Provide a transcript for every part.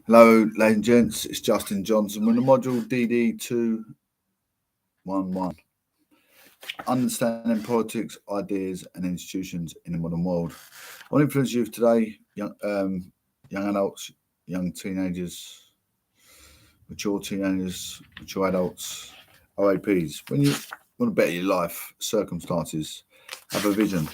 Hello, ladies and gents, it's Justin Johnson. We're in the module DD211, Understanding Politics, Ideas and Institutions in the Modern World. I want to influence youth today, young adults, young teenagers, mature teenagers, mature adults, OAPs. When you want to better your life, circumstances, have a vision.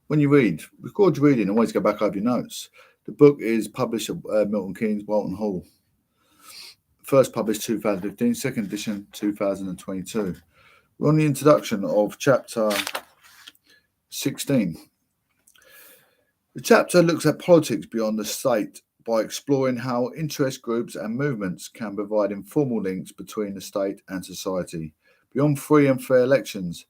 When you read, record your reading, always go back over your notes. The book is published at Milton Keynes, Walton Hall. First published 2015, second edition 2022. We're on the introduction of chapter 16. The chapter looks at politics beyond the state by exploring how interest groups and movements can provide informal links between the state and society. Beyond free and fair elections,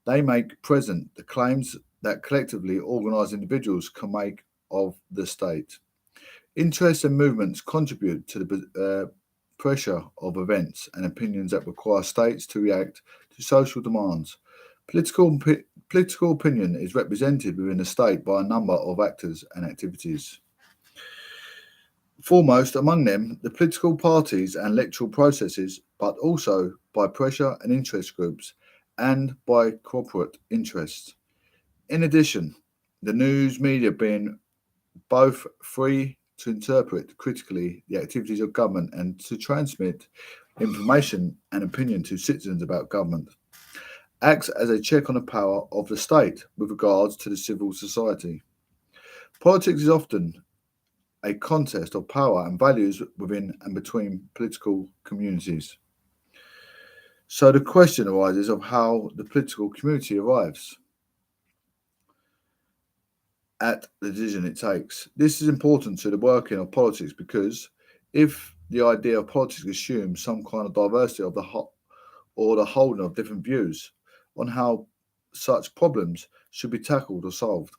they make present the claims that collectively organised individuals can make of the state. Interests and movements contribute to the pressure of events and opinions that require states to react to social demands. Political opinion is represented within the state by a number of actors and activities. Foremost among them, the political parties and electoral processes, but also by pressure and interest groups and by corporate interests. In addition, the news media being both free to interpret critically the activities of government and to transmit information and opinion to citizens about government, acts as a check on the power of the state with regards to the civil society. Politics is often a contest of power and values within and between political communities. So the question arises of how the political community arrives at the decision it takes. This is important to the working of politics because if the idea of politics assumes some kind of diversity of the holding of different views on how such problems should be tackled or solved.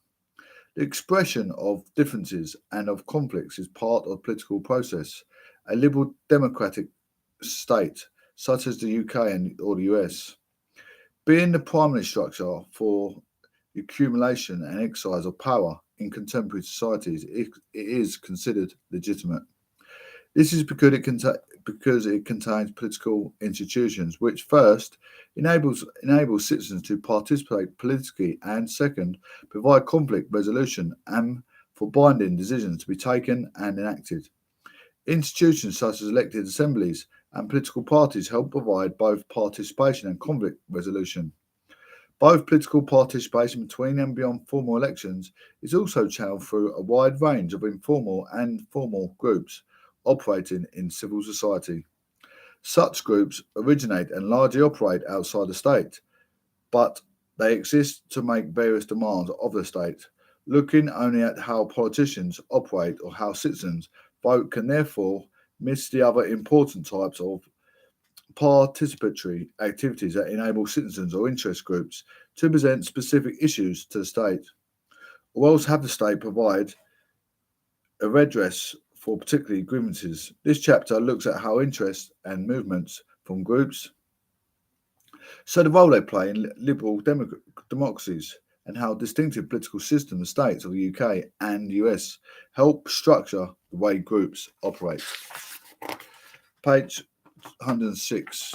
The expression of differences and of conflicts is part of the political process. A liberal democratic state, such as the UK or the US, being the primary structure for the accumulation and exercise of power in contemporary societies, it is considered legitimate. This is because it contains political institutions, which first enables citizens to participate politically, and second, provide conflict resolution and for binding decisions to be taken and enacted. Institutions such as elected assemblies and political parties help provide both participation and conflict resolution. Both political participation between and beyond formal elections is also channeled through a wide range of informal and formal groups operating in civil society. Such groups originate and largely operate outside the state, but they exist to make various demands of the state. Looking only at how politicians operate or how citizens vote can therefore miss the other important types of participatory activities that enable citizens or interest groups to present specific issues to the state, or else have the state provide a redress for particular grievances. This chapter looks at how interests and movements from groups, so the role they play in liberal democracies, and how distinctive political systems the states of the UK and the US help structure the way groups operate. Page 106.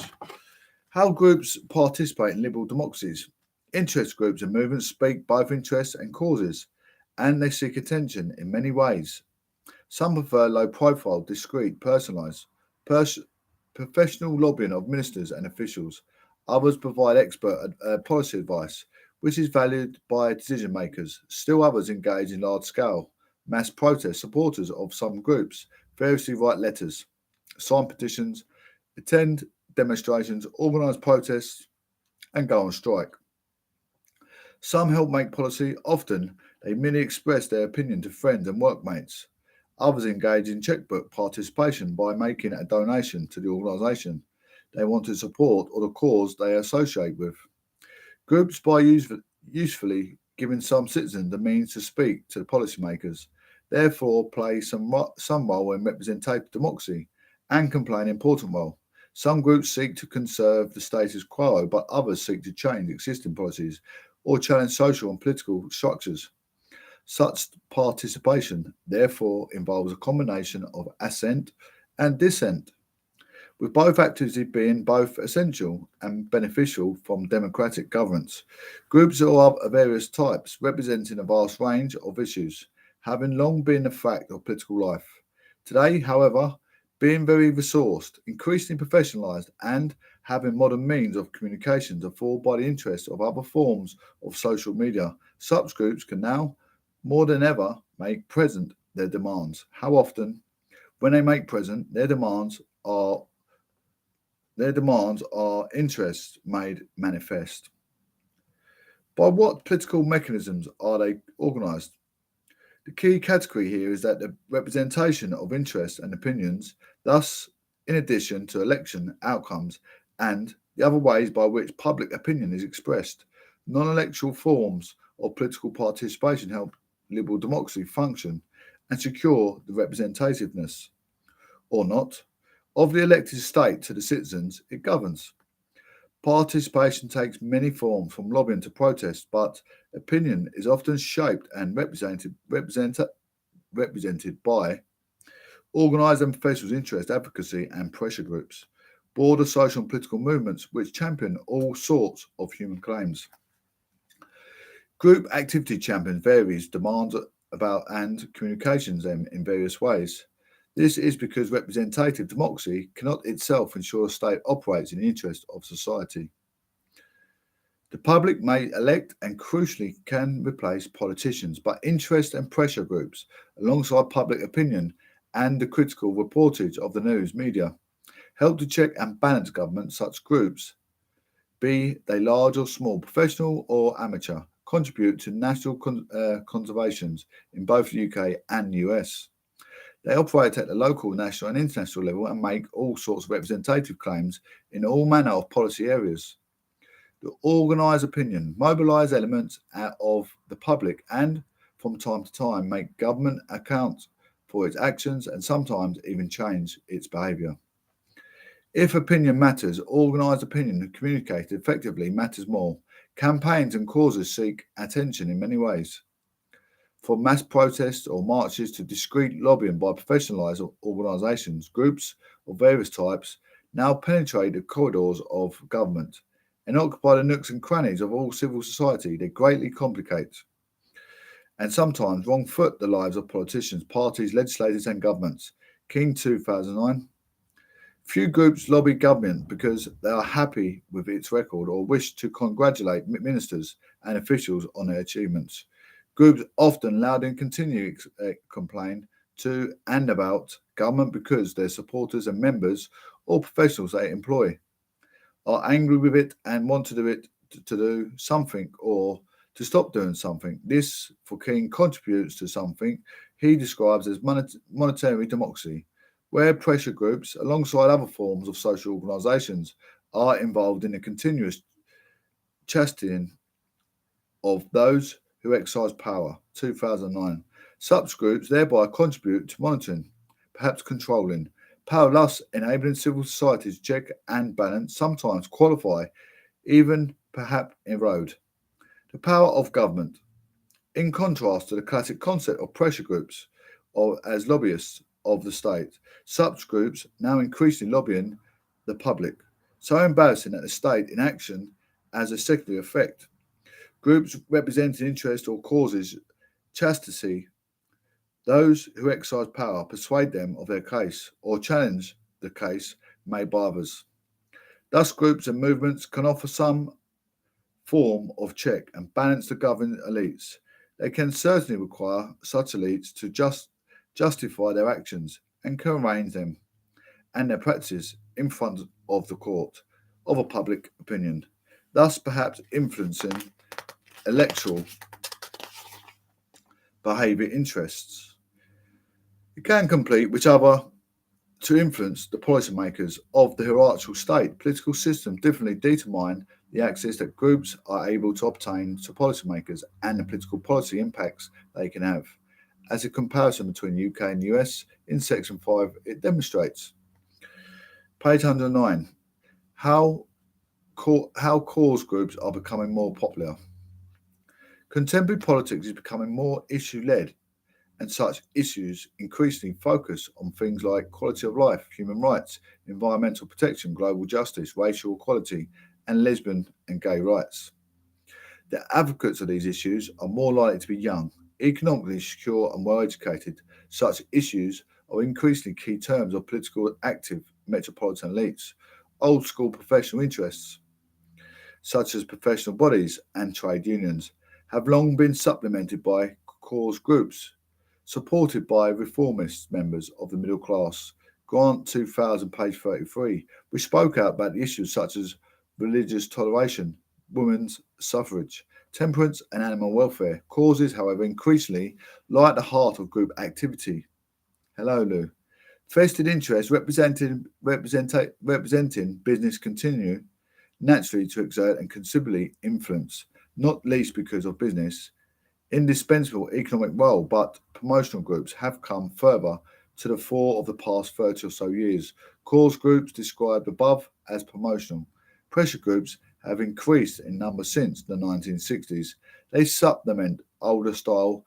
How groups participate in liberal democracies. Interest groups and movements speak both interests and causes, and they seek attention in many ways. Some prefer low profile, discreet, personalised, professional lobbying of ministers and officials. Others provide expert policy advice, which is valued by decision makers. Still others engage in large scale, mass protests. Supporters of some groups variously write letters, sign petitions, attend demonstrations, organise protests, and go on strike. Some help make policy. Often they merely express their opinion to friends and workmates. Others engage in checkbook participation by making a donation to the organisation they want to support or the cause they associate with. Groups by usefully giving some citizens the means to speak to the policymakers, therefore play some role in representative democracy and can play an important role. Some groups seek to conserve the status quo, but others seek to change existing policies or challenge social and political structures. Such participation therefore involves a combination of assent and dissent, with both activities being both essential and beneficial from democratic governance. Groups are of various types, representing a vast range of issues, having long been a fact of political life. Today, however, being very resourced, increasingly professionalised, and having modern means of communications afforded by the interest of other forms of social media, such groups can now, more than ever, make present their demands. How often? When they make present are their demands are interests made manifest. By what political mechanisms are they organised? The key category here is that the representation of interests and opinions, thus, in addition to election outcomes and the other ways by which public opinion is expressed, non-electoral forms of political participation help liberal democracy function and secure the representativeness, or not, of the elected state to the citizens it governs. Participation takes many forms, from lobbying to protest, but opinion is often shaped and represented by organised and professional interest advocacy and pressure groups, broader social and political movements which champion all sorts of human claims. Group activity champions varies demands about and communications them in various ways. This is because representative democracy cannot itself ensure a state operates in the interest of society. The public may elect and crucially can replace politicians, but interest and pressure groups, alongside public opinion and the critical reportage of the news media, help to check and balance government. Such groups, be they large or small, professional or amateur, contribute to national conservations in both the UK and the US. They operate at the local, national and international level and make all sorts of representative claims in all manner of policy areas. The organised opinion mobilise elements of the public and, from time to time, make government account for its actions and sometimes even change its behaviour. If opinion matters, organised opinion communicated effectively matters more. Campaigns and causes seek attention in many ways, from mass protests or marches to discreet lobbying by professionalised organisations. Groups of various types now penetrate the corridors of government and occupy the nooks and crannies of all civil society. They greatly complicate and sometimes wrong foot the lives of politicians, parties, legislators and governments. King 2009. Few groups lobby government because they are happy with its record or wish to congratulate ministers and officials on their achievements. Groups often loudly and continually complain to and about government because their supporters and members or professionals they employ are angry with it and want to do something or to stop doing something. This, for King, contributes to something he describes as monetary democracy, where pressure groups, alongside other forms of social organisations, are involved in a continuous chastening of those who exercise power. 2009. Such groups thereby contribute to monitoring, perhaps controlling, power, thus enabling civil society to check and balance, sometimes qualify, even perhaps erode the power of government. In contrast to the classic concept of pressure groups or as lobbyists of the state, such groups now increasingly lobbying the public, so embarrassing that the state in action has a secondary effect. Groups representing interest or causes chastity those who exercise power, persuade them of their case, or challenge the case made by others. Thus, groups and movements can offer some form of check and balance the governing elites. They can certainly require such elites to justify their actions and can arrange them and their practices in front of the court of a public opinion, thus perhaps influencing electoral behaviour interests. It can complete which other to influence the policymakers of the hierarchical state. Political systems differently determine the access that groups are able to obtain to policymakers and the political policy impacts they can have. As a comparison between the UK and the US, in section 5, it demonstrates. Page 109. How cause groups are becoming more popular. Contemporary politics is becoming more issue-led, and such issues increasingly focus on things like quality of life, human rights, environmental protection, global justice, racial equality, and lesbian and gay rights. The advocates of these issues are more likely to be young, economically secure, and well educated. Such issues are increasingly key terms of political active metropolitan elites. Old school professional interests, such as professional bodies and trade unions, have long been supplemented by cause groups supported by reformist members of the middle class. Grant 2000, page 33, which spoke out about issues such as religious toleration, women's suffrage, temperance, and animal welfare. Causes, however, increasingly lie at the heart of group activity. Hello, Lou. Vested interests representing business continue naturally to exert and considerably influence, not least because of business, indispensable economic role, but promotional groups have come further to the fore of the past 30 or so years. Cause groups described above as promotional. Pressure groups have increased in number since the 1960s. They supplement older style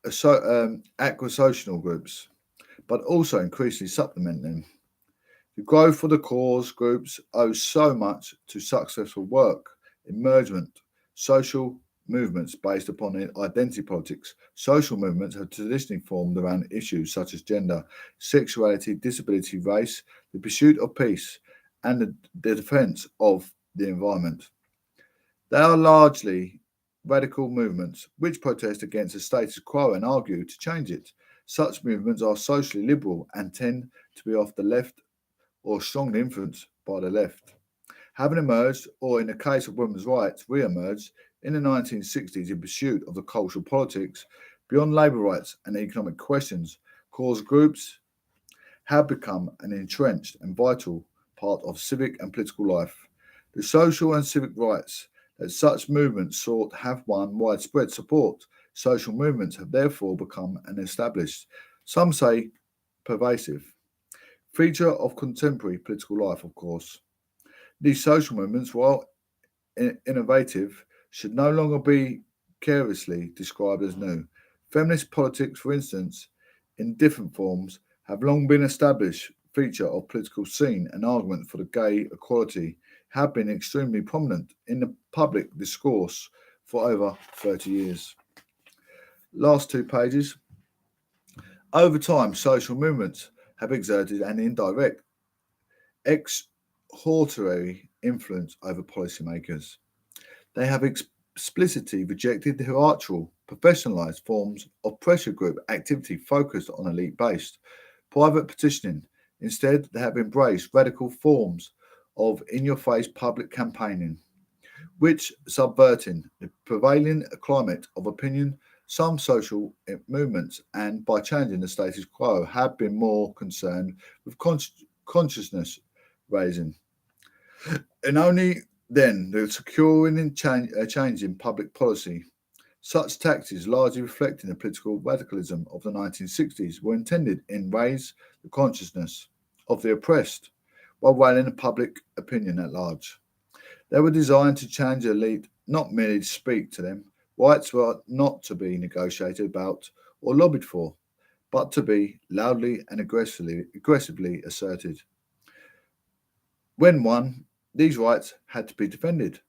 acquisitional groups, but also increasingly supplement them. The growth of the cause groups owes so much to successful work, emergent, social movements based upon identity politics. Social movements have traditionally formed around issues such as gender, sexuality, disability, race, the pursuit of peace, and the defence of the environment. They are largely radical movements which protest against the status quo and argue to change it. Such movements are socially liberal and tend to be off the left or strongly influenced by the left. Having emerged, or in the case of women's rights, re-emerged in the 1960s in pursuit of the cultural politics, beyond labour rights and economic questions, cause groups have become an entrenched and vital part of civic and political life. The social and civic rights that such movements sought have won widespread support. Social movements have therefore become an established, some say pervasive, feature of contemporary political life, of course. These social movements, while innovative, should no longer be carelessly described as new. Feminist politics, for instance, in different forms, have long been established feature of political scene, and argument for the gay equality have been extremely prominent in the public discourse for over 30 years. Last two pages. Over time, social movements have exerted an indirect exhortatory influence over policymakers. They have explicitly rejected the hierarchical, professionalised forms of pressure group activity focused on elite-based private petitioning. Instead, they have embraced radical forms of in-your-face public campaigning, which, subverting the prevailing climate of opinion, some social movements, and by changing the status quo, have been more concerned with consciousness raising. And only then the securing and change in public policy. Such tactics, largely reflecting the political radicalism of the 1960s, were intended in raise the consciousness of the oppressed while rallying the public opinion at large. They were designed to change the elite, not merely to speak to them. Rights were not to be negotiated about or lobbied for, but to be loudly and aggressively asserted. When won, these rights had to be defended.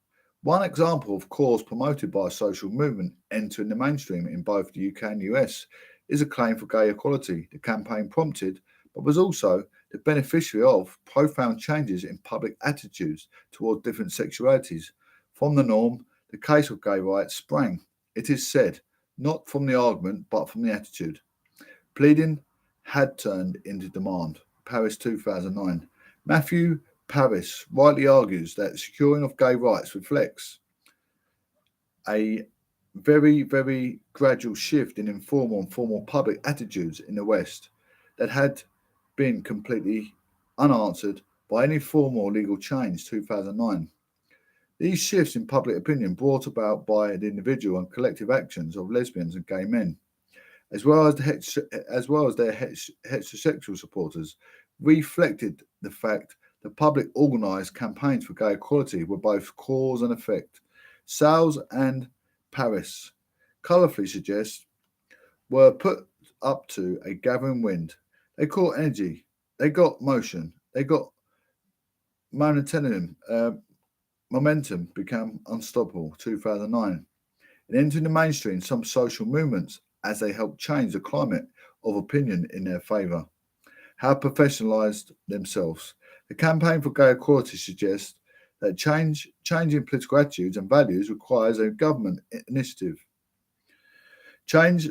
One example of cause promoted by a social movement entering the mainstream in both the UK and US is a claim for gay equality. The campaign prompted, but was also the beneficiary of, profound changes in public attitudes towards different sexualities. From the norm, the case of gay rights sprang, it is said, not from the argument, but from the attitude. Pleading had turned into demand. Paris 2009. Matthew Paris rightly argues that the securing of gay rights reflects a very, very gradual shift in informal and formal public attitudes in the West that had been completely unanswered by any formal legal change 2009. These shifts in public opinion brought about by the individual and collective actions of lesbians and gay men, as well as their heterosexual supporters, reflected the fact that public organised campaigns for gay equality were both cause and effect. Sales and Paris colourfully suggest were put up to a gathering wind. They caught energy, they got motion, they got momentum became unstoppable. 2009. And entering the mainstream, some social movements as they helped change the climate of opinion in their favour. Have professionalised themselves. The campaign for gay equality suggests that changing political attitudes and values requires a government initiative. Change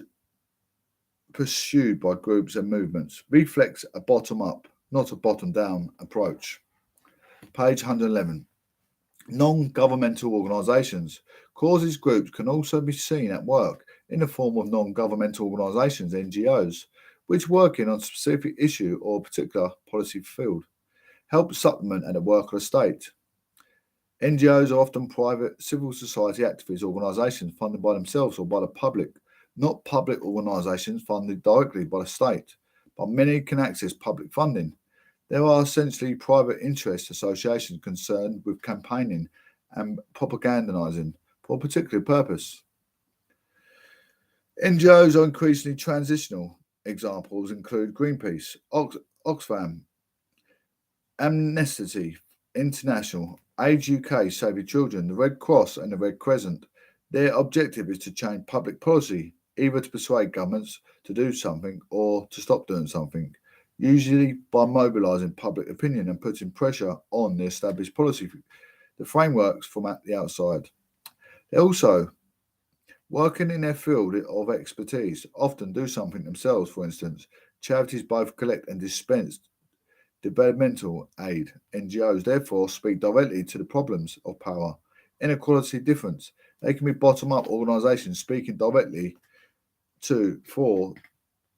pursued by groups and movements reflects a bottom-up, not a bottom-down approach. Page 111. Non-governmental organisations. Causes groups can also be seen at work in the form of non-governmental organisations, NGOs, which working on a specific issue or particular policy field, help supplement and the work of the state. NGOs are often private civil society activist organisations funded by themselves or by the public, not public organisations funded directly by the state, but many can access public funding. There are essentially private interest associations concerned with campaigning and propagandising for a particular purpose. NGOs are increasingly transitional. Examples include Greenpeace, Oxfam, Amnesty International, AIDS UK, Save Your Children, the Red Cross and the Red Crescent. Their objective is to change public policy, either to persuade governments to do something or to stop doing something, usually by mobilising public opinion and putting pressure on the established policy, the frameworks from the outside. They also, working in their field of expertise, often do something themselves. For instance, charities both collect and dispense developmental aid. NGOs therefore speak directly to the problems of power, inequality, difference. They can be bottom-up organisations speaking directly for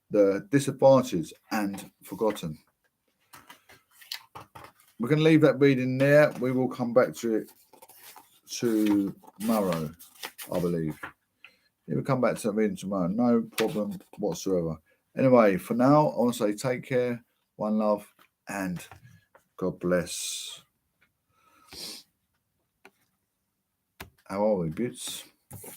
the disadvantaged and forgotten. We're going to leave that reading there. We will come back to it tomorrow, I believe. We'll come back to that reading tomorrow. No problem whatsoever. Anyway, for now, I want to say take care, one love, and God bless. How are we, Bits?